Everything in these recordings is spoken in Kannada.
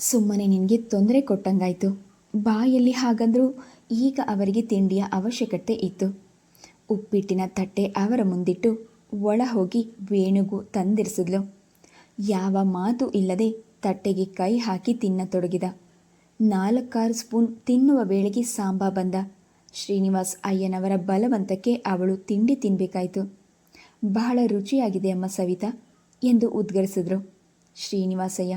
ಸುಮ್ಮನೆ ನಿನಗೆ ತೊಂದರೆ ಕೊಟ್ಟಂಗಾಯ್ತು. ಬಾಯಲ್ಲಿ ಹಾಗಂದರೂ ಈಗ ಅವರಿಗೆ ತಿಂಡಿಯ ಅವಶ್ಯಕತೆ ಇತ್ತು. ಉಪ್ಪಿಟ್ಟಿನ ತಟ್ಟೆ ಅವರ ಮುಂದಿಟ್ಟು ಒಳ ಹೋಗಿ ವೇಣುಗೂ ತಂದಿರಿಸಿದ್ಲು. ಯಾವ ಮಾತು ಇಲ್ಲದೆ ತಟ್ಟೆಗೆ ಕೈ ಹಾಕಿ ತಿನ್ನತೊಡಗಿದ. 4-6 ಸ್ಪೂನ್ ತಿನ್ನುವ ವೇಳೆಗೆ ಸಾಂಬ ಬಂದ. ಶ್ರೀನಿವಾಸ್ ಅಯ್ಯನವರ ಬಲವಂತಕ್ಕೆ ಅವಳು ತಿಂಡಿ ತಿನ್ನಬೇಕಾಯಿತು. ಬಹಳ ರುಚಿಯಾಗಿದೆ ಅಮ್ಮ ಸವಿತಾ ಎಂದು ಉದ್ಗರಿಸಿದ್ರು. ಶ್ರೀನಿವಾಸಯ್ಯ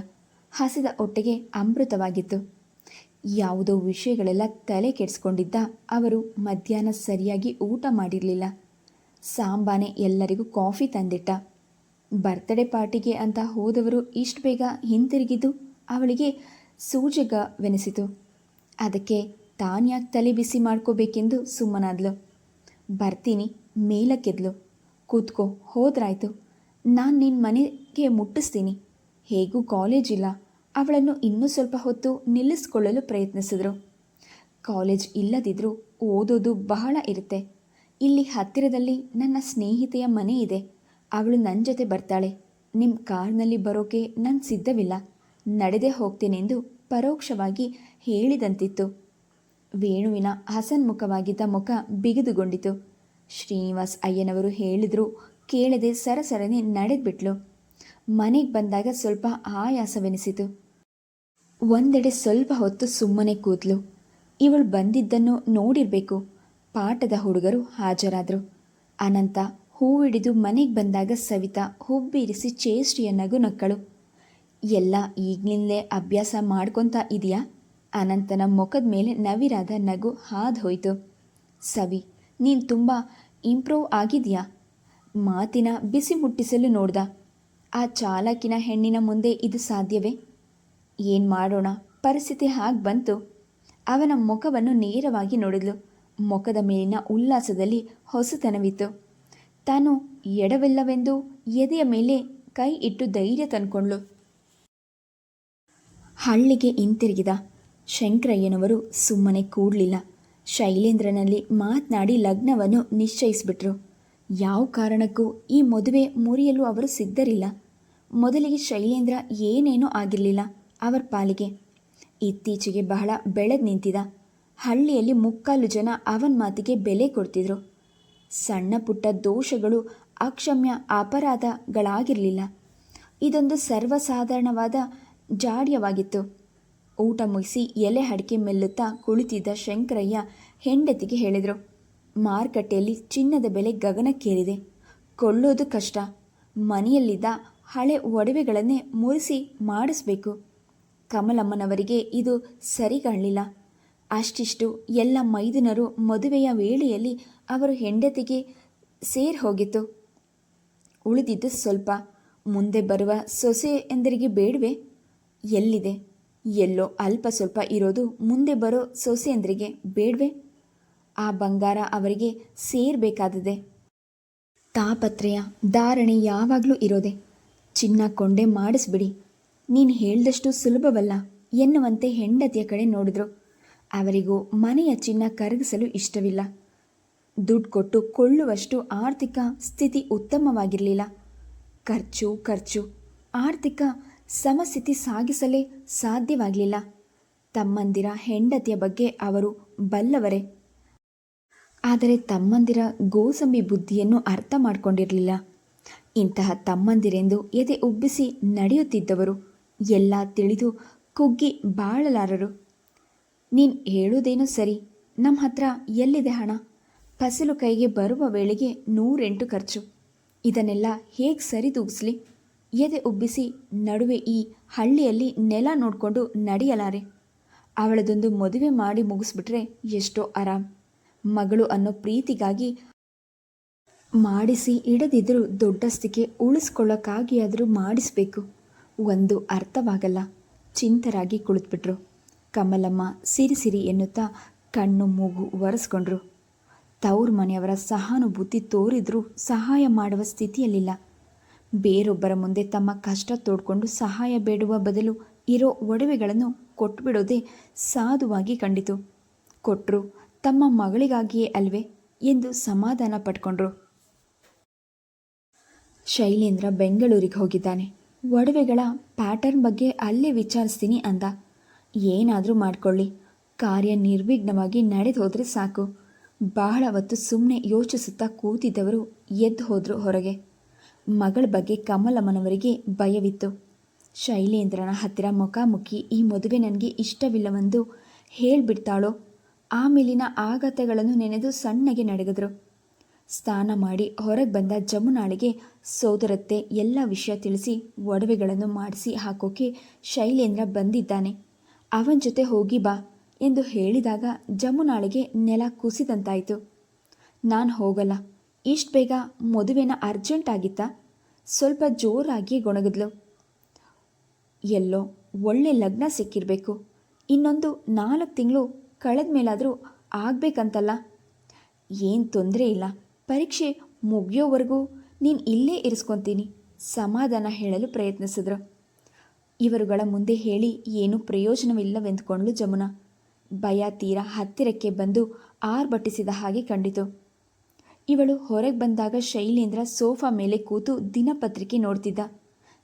ಹಸಿದ ಹೊಟ್ಟೆಗೆ ಅಮೃತವಾಗಿತ್ತು. ಯಾವುದೋ ವಿಷಯಗಳೆಲ್ಲ ತಲೆ ಕೆಡಿಸ್ಕೊಂಡಿದ್ದ ಅವರು ಮಧ್ಯಾಹ್ನ ಸರಿಯಾಗಿ ಊಟ ಮಾಡಿರಲಿಲ್ಲ. ಸಾಂಬಾನೆ ಎಲ್ಲರಿಗೂ ಕಾಫಿ ತಂದಿಟ್ಟ. ಬರ್ತ್ಡೇ ಪಾರ್ಟಿಗೆ ಅಂತ ಹೋದವರು ಇಷ್ಟು ಬೇಗ ಹಿಂತಿರುಗಿದ್ದು ಅವಳಿಗೆ ಸೂಜಗವೆನಿಸಿತು. ಅದಕ್ಕೆ ತಾನ್ಯಾಕೆ ತಲೆ ಬಿಸಿ ಮಾಡ್ಕೋಬೇಕೆಂದು ಸುಮ್ಮನಾದ್ಲು. ಬರ್ತೀನಿ ಮೇಲಕ್ಕೆದ್ಲು. ಕೂತ್ಕೋ, ಹೋದ್ರಾಯ್ತು, ನಾನು ನಿನ್ನ ಮನೆಗೆ ಮುಟ್ಟಿಸ್ತೀನಿ. ಹೇಗೂ ಕಾಲೇಜ್ ಇಲ್ಲ. ಅವಳನ್ನು ಇನ್ನೂ ಸ್ವಲ್ಪ ಹೊತ್ತು ನಿಲ್ಲಿಸ್ಕೊಳ್ಳಲು ಪ್ರಯತ್ನಿಸಿದ್ರು. ಕಾಲೇಜ್ ಇಲ್ಲದಿದ್ದರೂ ಓದೋದು ಬಹಳ ಇರುತ್ತೆ. ಇಲ್ಲಿ ಹತ್ತಿರದಲ್ಲಿ ನನ್ನ ಸ್ನೇಹಿತೆಯ ಮನೆ ಇದೆ. ಅವಳು ನನ್ನ ಜೊತೆ ಬರ್ತಾಳೆ. ನಿಮ್ಮ ಕಾರ್ನಲ್ಲಿ ಬರೋಕೆ ನಾನು ಸಿದ್ಧವಿಲ್ಲ, ನಡೆದೇ ಹೋಗ್ತೇನೆಂದು ಪರೋಕ್ಷವಾಗಿ ಹೇಳಿದಂತಿತ್ತು. ವೇಣುವಿನ ಹಸನ್ಮುಖವಾಗಿದ್ದ ಮುಖ ಬಿಗಿದುಗೊಂಡಿತು. ಶ್ರೀನಿವಾಸ್ ಅಯ್ಯನವರು ಹೇಳಿದ್ರು ಕೇಳದೆ ಸರಸರನೆ ನಡೆದ್ಬಿಟ್ಲು. ಮನೆಗೆ ಬಂದಾಗ ಸ್ವಲ್ಪ ಆಯಾಸವೆನಿಸಿತು. ಒಂದೆಡೆ ಸ್ವಲ್ಪ ಹೊತ್ತು ಸುಮ್ಮನೆ ಕೂತ್ಲು. ಇವಳು ಬಂದಿದ್ದನ್ನು ನೋಡಿರಬೇಕು. ಪಾಠದ ಹುಡುಗರು ಹಾಜರಾದರು. ಅನಂತ ಹೂವಿಡಿದು ಮನೆಗೆ ಬಂದಾಗ ಸವಿತಾ ಹುಬ್ಬಿರಿಸಿ ಚೇಷ್ಟಿಯ ನಗು ನಕ್ಕಳು. ಎಲ್ಲ ಈಗಿನಿಂದಲೇ ಅಭ್ಯಾಸ ಮಾಡ್ಕೊತಾ ಇದೆಯಾ? ಅನಂತನ ಮುಖದ ಮೇಲೆ ನವಿರಾದ ನಗು ಹಾದು ಹೋಯಿತು. ಸವಿ, ನೀನು ತುಂಬ ಇಂಪ್ರೂವ್ ಆಗಿದೆಯಾ? ಮಾತಿನ ಬಿಸಿ ಮುಟ್ಟಿಸಲು ನೋಡ್ದ. ಆ ಚಾಲಾಕಿನ ಹೆಣ್ಣಿನ ಮುಂದೆ ಇದು ಸಾಧ್ಯವೇ? ಏನು ಮಾಡೋಣ, ಪರಿಸ್ಥಿತಿ ಹಾಗೆ ಬಂತು. ಅವನ ಮುಖವನ್ನು ನೇರವಾಗಿ ನೋಡಿದ್ಲು. ಮುಖದ ಮೇಲಿನ ಉಲ್ಲಾಸದಲ್ಲಿ ಹೊಸತನವಿತ್ತು. ತಾನು ಎಡವಿಲ್ಲವೆಂದು ಎದೆಯ ಮೇಲೆ ಕೈ ಇಟ್ಟು ಧೈರ್ಯ ತಂದ್ಕೊಂಡ್ಳು. ಹಳ್ಳಿಗೆ ಹಿಂತಿರುಗಿದ ಶಂಕರಯ್ಯನವರು ಸುಮ್ಮನೆ ಕೂಡಲಿಲ್ಲ. ಶೈಲೇಂದ್ರನಲ್ಲಿ ಮಾತನಾಡಿ ಲಗ್ನವನ್ನು ನಿಶ್ಚಯಿಸಿಬಿಟ್ರು. ಯಾವ ಕಾರಣಕ್ಕೂ ಈ ಮದುವೆ ಮುರಿಯಲು ಅವರು ಸಿದ್ಧರಿಲ್ಲ. ಮೊದಲಿಗೆ ಶೈಲೇಂದ್ರ ಏನೇನೂ ಆಗಿರಲಿಲ್ಲ ಅವರ ಪಾಲಿಗೆ. ಇತ್ತೀಚೆಗೆ ಬಹಳ ಬೆಳೆದು ನಿಂತಿದ್ದ. ಹಳ್ಳಿಯಲ್ಲಿ ಮುಕ್ಕಾಲು ಜನ ಅವನ ಮಾತಿಗೆ ಬೆಲೆ ಕೊಡ್ತಿದ್ರು. ಸಣ್ಣ ಪುಟ್ಟ ದೋಷಗಳು ಅಕ್ಷಮ್ಯ ಅಪರಾಧಗಳಾಗಿರಲಿಲ್ಲ. ಇದೊಂದು ಸರ್ವಸಾಧಾರಣವಾದ ಜಾಡ್ಯವಾಗಿತ್ತು. ಊಟ ಮುಗಿಸಿ ಎಲೆ ಅಡಿಕೆ ಮೆಲ್ಲುತ್ತಾ ಕುಳಿತಿದ್ದ ಶಂಕರಯ್ಯ ಹೆಂಡತಿಗೆ ಹೇಳಿದರು, ಮಾರುಕಟ್ಟೆಯಲ್ಲಿ ಚಿನ್ನದ ಬೆಲೆ ಗಗನಕ್ಕೇರಿದೆ. ಕೊಳ್ಳೋದು ಕಷ್ಟ. ಮನೆಯಲ್ಲಿದ್ದ ಹಳೆ ಒಡವೆಗಳನ್ನೇ ಮುರಿಸಿ ಮಾಡಿಸ್ಬೇಕು. ಕಮಲಮ್ಮನವರಿಗೆ ಇದು ಸರಿ ಕಾಣಲಿಲ್ಲ. ಅಷ್ಟಿಷ್ಟು ಎಲ್ಲ ಮೈದುನರು ಮದುವೆಯ ವೇಳೆಯಲ್ಲಿ ಅವರು ಹೆಂಡತಿಗೆ ಸೇರಿ ಹೋಗಿತ್ತು. ಉಳಿದಿದ್ದು ಸ್ವಲ್ಪ. ಮುಂದೆ ಬರುವ ಸೊಸೆ ಎಂದರಿಗೆ ಬೇಡವೆ? ಎಲ್ಲಿದೆ? ಎಲ್ಲೋ ಅಲ್ಪ ಸ್ವಲ್ಪ ಇರೋದು ಮುಂದೆ ಬರೋ ಸೊಸೆಯಂದ್ರಿಗೆ ಬೇಡವೆ? ಆ ಬಂಗಾರ ಅವರಿಗೆ ಸೇರಬೇಕಾದದೆ. ತಾಪತ್ರಯ ಧಾರಣೆ ಯಾವಾಗಲೂ ಇರೋದೆ. ಚಿನ್ನ ಕೊಂಡೆ ಮಾಡಿಸ್ಬಿಡಿ, ನೀನು ಹೇಳ್ದಷ್ಟು ಸುಲಭವಲ್ಲ ಎನ್ನುವಂತೆ ಹೆಂಡತಿಯ ಕಡೆ ನೋಡಿದ್ರು. ಅವರಿಗೂ ಮನೆಯ ಚಿನ್ನ ಕರಗಿಸಲು ಇಷ್ಟವಿಲ್ಲ. ದುಡ್ಡು ಕೊಟ್ಟು ಕೊಳ್ಳುವಷ್ಟು ಆರ್ಥಿಕ ಸ್ಥಿತಿ ಉತ್ತಮವಾಗಿರಲಿಲ್ಲ. ಖರ್ಚು ಆರ್ಥಿಕ ಸಮಸ್ಥಿತಿ ಸಾಗಿಸಲೇ ಸಾಧ್ಯವಾಗಲಿಲ್ಲ. ತಮ್ಮಂದಿರ ಹೆಂಡತಿಯ ಬಗ್ಗೆ ಅವರು ಬಲ್ಲವರೇ. ಆದರೆ ತಮ್ಮಂದಿರ ಗೋಸಂಬಿ ಬುದ್ಧಿಯನ್ನು ಅರ್ಥ ಮಾಡಿಕೊಂಡಿರಲಿಲ್ಲ. ಇಂತಹ ತಮ್ಮಂದಿರೆಂದು ಎದೆ ಉಬ್ಬಿಸಿ ನಡೆಯುತ್ತಿದ್ದವರು ಎಲ್ಲ ತಿಳಿದು ಕುಗ್ಗಿ ಬಾಳಲಾರರು. ನೀನು ಹೇಳೋದೇನೋ ಸರಿ, ನಮ್ಮ ಹತ್ರ ಎಲ್ಲಿದೆ ಹಣ? ಫಸಲು ಕೈಗೆ ಬರುವ ವೇಳೆಗೆ 108 ಖರ್ಚು. ಇದನ್ನೆಲ್ಲ ಹೇಗೆ ಸರಿದೂಗಿಸ್ಲಿ? ಎದೆ ಉಬ್ಬಿಸಿ ನಡುವೆ ಈ ಹಳ್ಳಿಯಲ್ಲಿ ನೆಲ ನೋಡಿಕೊಂಡು ನಡೆಯಲಾರೆ. ಅವಳದೊಂದು ಮದುವೆ ಮಾಡಿ ಮುಗಿಸ್ಬಿಟ್ರೆ ಎಷ್ಟೋ ಆರಾಮ್. ಮಗಳು ಅನ್ನೋ ಪ್ರೀತಿಗಾಗಿ ಮಾಡಿಸಿ ಇಡದಿದ್ದರೂ ದೊಡ್ಡಸ್ತಿಕೆ ಉಳಿಸ್ಕೊಳ್ಳೋಕ್ಕಾಗಿಯಾದರೂ ಮಾಡಿಸ್ಬೇಕು. ಒಂದು ಅರ್ಥವಾಗಲ್ಲ. ಚಿಂತರಾಗಿ ಕುಳಿತುಬಿಟ್ರು. ಕಮಲಮ್ಮ ಸಿರಿ ಎನ್ನುತ್ತಾ ಕಣ್ಣು ಮೂಗು ಒರೆಸ್ಕೊಂಡ್ರು. ತವ್ರ ಮನೆಯವರ ಸಹಾನುಭೂತಿ ತೋರಿದ್ರೂ ಸಹಾಯ ಮಾಡುವ ಸ್ಥಿತಿಯಲ್ಲಿಲ್ಲ. ಬೇರೊಬ್ಬರ ಮುಂದೆ ತಮ್ಮ ಕಷ್ಟ ತೋಡ್ಕೊಂಡು ಸಹಾಯ ಬೇಡುವ ಬದಲು ಇರೋ ಒಡವೆಗಳನ್ನು ಕೊಟ್ಟುಬಿಡೋದೇ ಸಾಧುವಾಗಿ ಕಂಡಿತು. ಕೊಟ್ಟರು ತಮ್ಮ ಮಗಳಿಗಾಗಿಯೇ ಅಲ್ವೇ ಎಂದು ಸಮಾಧಾನ ಪಟ್ಕೊಂಡ್ರು. ಶೈಲೇಂದ್ರ ಬೆಂಗಳೂರಿಗೆ ಹೋಗಿದ್ದಾನೆ. ಒಡವೆಗಳ ಪ್ಯಾಟರ್ನ್ ಬಗ್ಗೆ ಅಲ್ಲೇ ವಿಚಾರಿಸ್ತೀನಿ ಅಂದ. ಏನಾದರೂ ಮಾಡ್ಕೊಳ್ಳಿ, ಕಾರ್ಯ ನಿರ್ವಿಘ್ನವಾಗಿ ನಡೆದು ಹೋದರೆ ಸಾಕು. ಬಹಳ ಹೊತ್ತು ಸುಮ್ಮನೆ ಯೋಚಿಸುತ್ತಾ ಕೂತಿದ್ದವರು ಎದ್ದು ಹೋದರು ಹೊರಗೆ. ಮಗಳ ಬಗ್ಗೆ ಕಮಲಮ್ಮನವರಿಗೆ ಭಯವಿತ್ತು. ಶೈಲೇಂದ್ರನ ಹತ್ತಿರ ಮುಖಾಮುಖಿ ಈ ಮದುವೆ ನನಗೆ ಇಷ್ಟವಿಲ್ಲವೆಂದು ಹೇಳಿಬಿಡ್ತಾಳೋ, ಆಮೇಲಿನ ಆಘಾತಗಳನ್ನು ನೆನೆದು ಸಣ್ಣಗೆ ನಡಗಿದ್ರು. ಸ್ನಾನ ಮಾಡಿ ಹೊರಗೆ ಬಂದ ಜಮುನಾಳಿಗೆ ಸೋದರತ್ತೆ ಎಲ್ಲ ವಿಷಯ ತಿಳಿಸಿ ಒಡವೆಗಳನ್ನು ಮಾಡಿಸಿ ಹಾಕೋಕೆ ಶೈಲೇಂದ್ರ ಬಂದಿದ್ದಾನೆ, ಅವನ ಜೊತೆ ಹೋಗಿ ಬಾ ಎಂದು ಹೇಳಿದಾಗ ಜಮುನಾಳಿಗೆ ನೆಲ ಕುಸಿದಂತಾಯಿತು. ನಾನು ಹೋಗಲ್ಲ, ಇಷ್ಟು ಬೇಗ ಮದುವೆನ ಅರ್ಜೆಂಟ್ ಆಗಿತ್ತಾ? ಸ್ವಲ್ಪ ಜೋರಾಗಿ ಗೊಣಗಿದ್ಲು. ಎಲ್ಲೋ ಒಳ್ಳೆ ಲಗ್ನ ಸಿಕ್ಕಿರಬೇಕು, ಇನ್ನೊಂದು 4 ತಿಂಗಳು ಕಳೆದ ಮೇಲಾದರೂ ಆಗಬೇಕಂತಲ್ಲ. ಏನು ತೊಂದರೆ ಇಲ್ಲ, ಪರೀಕ್ಷೆ ಮುಗಿಯೋವರೆಗೂ ನೀನು ಇಲ್ಲೇ ಇರಿಸ್ಕೊತೀನಿ ಸಮಾಧಾನ ಹೇಳಲು ಪ್ರಯತ್ನಿಸಿದ್ರು. ಇವರುಗಳ ಮುಂದೆ ಹೇಳಿ ಏನೂ ಪ್ರಯೋಜನವಿಲ್ಲವೆಂದುಕೊಂಡ್ಳು ಜಮುನಾ. ಭಯ ತೀರ ಹತ್ತಿರಕ್ಕೆ ಬಂದು ಆರ್ಭಟಿಸಿದ ಹಾಗೆ ಕಂಡಿತು. ಇವಳು ಹೊರಗೆ ಬಂದಾಗ ಶೈಲೇಂದ್ರ ಸೋಫಾ ಮೇಲೆ ಕೂತು ದಿನಪತ್ರಿಕೆ ನೋಡ್ತಿದ್ದ.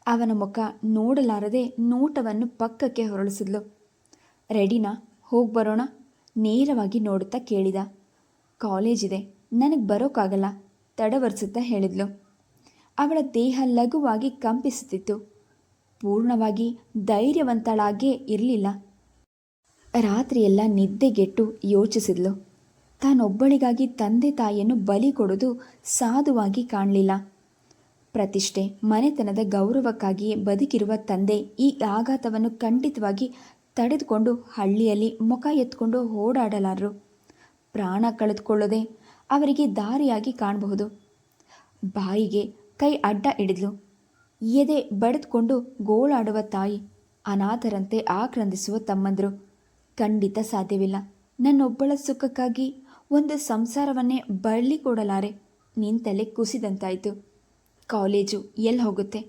ಅವನ ಮುಖ ನೋಡಲಾರದೆ ನೋಟವನ್ನು ಪಕ್ಕಕ್ಕೆ ಹೊರಳಿಸಿದ್ಲು. ರೆಡಿನಾ, ಹೋಗಿ ಬರೋಣ? ನೇರವಾಗಿ ನೋಡುತ್ತಾ ಕೇಳಿದ. ಕಾಲೇಜಿದೆ, ನನಗೆ ಬರೋಕ್ಕಾಗಲ್ಲ ತಡವರಿಸುತ್ತಾ ಹೇಳಿದ್ಲು. ಅವಳ ದೇಹ ಲಘುವಾಗಿ ಕಂಪಿಸುತ್ತಿತ್ತು. ಪೂರ್ಣವಾಗಿ ಧೈರ್ಯವಂತಳಾಗೇ ಇರಲಿಲ್ಲ. ರಾತ್ರಿಯೆಲ್ಲ ನಿದ್ದೆಗೆಟ್ಟು ಯೋಚಿಸಿದ್ಲು. ತಾನೊಬ್ಬಳಿಗಾಗಿ ತಂದೆ ತಾಯಿಯನ್ನು ಬಲಿ ಕೊಡೋದು ಸಾಧುವಾಗಿ ಕಾಣಲಿಲ್ಲ. ಪ್ರತಿಷ್ಠೆ ಮನೆತನದ ಗೌರವಕ್ಕಾಗಿಯೇ ಬದುಕಿರುವ ತಂದೆ ಈ ಆಘಾತವನ್ನು ಖಂಡಿತವಾಗಿ ತಡೆದುಕೊಂಡು ಹಳ್ಳಿಯಲ್ಲಿ ಮುಖ ಎತ್ಕೊಂಡು ಓಡಾಡಲಾರರು. ಪ್ರಾಣ ಕಳೆದುಕೊಳ್ಳೋದೇ ಅವರಿಗೆ ದಾರಿಯಾಗಿ ಕಾಣಬಹುದು. ಬಾಯಿಗೆ ಕೈ ಅಡ್ಡ ಹಿಡಿದ್ಲು. ಎದೆ ಬಡಿದುಕೊಂಡು ಗೋಳಾಡುವ ತಾಯಿ, ಅನಾಥರಂತೆ ಆಕ್ರಂದಿಸುವ ತಮ್ಮಂದರು. ಖಂಡಿತ ಸಾಧ್ಯವಿಲ್ಲ. ನನ್ನೊಬ್ಬಳ ಸುಖಕ್ಕಾಗಿ ಒಂದು ಸಂಸಾರವನ್ನೇ ಬಳ್ಳಿ ಕೊಡಲಾರೆ. ನಿಂತಲ್ಲೇ ಕುಸಿದಂತಾಯಿತು. ಕಾಲೇಜು ಎಲ್ಲಿ ಹೋಗುತ್ತೆ?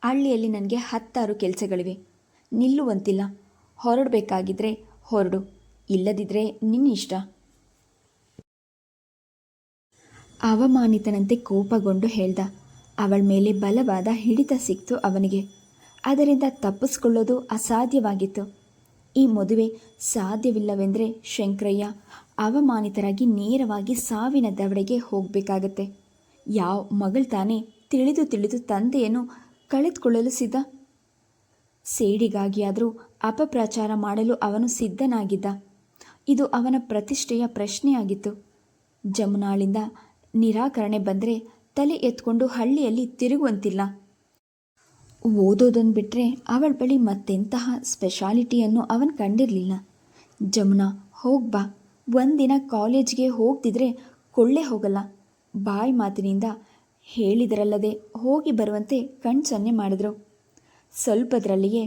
ಹಳ್ಳಿಯಲ್ಲಿ ನನಗೆ 10 ಕೆಲಸಗಳಿವೆ. ನಿಲ್ಲುವಂತಿಲ್ಲ. ಹೊರಡಬೇಕಾಗಿದ್ರೆ ಹೊರಡು, ಇಲ್ಲದಿದ್ದರೆ ನಿನ್ನಿಷ್ಟ. ಅವಮಾನಿತನಂತೆ ಕೋಪಗೊಂಡು ಹೇಳ್ದ. ಅವಳ ಮೇಲೆ ಬಲವಾದ ಹಿಡಿತ ಸಿಕ್ತು ಅವನಿಗೆ. ಅದರಿಂದ ತಪ್ಪಿಸ್ಕೊಳ್ಳೋದು ಅಸಾಧ್ಯವಾಗಿತ್ತು. ಈ ಮದುವೆ ಸಾಧ್ಯವಿಲ್ಲವೆಂದರೆ ಶಂಕರಯ್ಯ ಅವಮಾನಿತರಾಗಿ ನೇರವಾಗಿ ಸಾವಿನ ದವಡೆಗೆ ಹೋಗಬೇಕಾಗತ್ತೆ. ಯಾವ ಮಗಳು ತಾನೇ ತಿಳಿದು ತಂದೆಯನ್ನು ಕಳೆದುಕೊಳ್ಳಲು ಸಿದ್ಧ? ಸೇಡಿಗಾಗಿಯಾದರೂ ಅಪಪ್ರಚಾರ ಮಾಡಲು ಅವನು ಸಿದ್ಧನಾಗಿದ್ದ. ಇದು ಅವನ ಪ್ರತಿಷ್ಠೆಯ ಪ್ರಶ್ನೆಯಾಗಿತ್ತು. ಜಮುನಾಳಿಂದ ನಿರಾಕರಣೆ ಬಂದರೆ ತಲೆ ಎತ್ಕೊಂಡು ಹಳ್ಳಿಯಲ್ಲಿ ತಿರುಗುವಂತಿಲ್ಲ. ಓದೋದನ್ನು ಬಿಟ್ಟರೆ ಅವಳ ಬಳಿ ಮತ್ತೆಂತಹ ಸ್ಪೆಷಾಲಿಟಿಯನ್ನು ಅವನು ಕಂಡಿರಲಿಲ್ಲ. ಜಮುನಾ, ಹೋಗ್ಬಾ. ಒಂದಿನ ಕಾಲೇಜ್ಗೆ ಹೋಗ್ತಿದ್ರೆ ಕೊಳ್ಳೆ ಹೋಗಲ್ಲ. ಬಾಯಿ ಮಾತಿನಿಂದ ಹೇಳಿದರಲ್ಲದೆ ಹೋಗಿ ಬರುವಂತೆ ಕಣ್ಸನ್ನೆ ಮಾಡಿದ್ರು. ಸ್ವಲ್ಪದರಲ್ಲಿಯೇ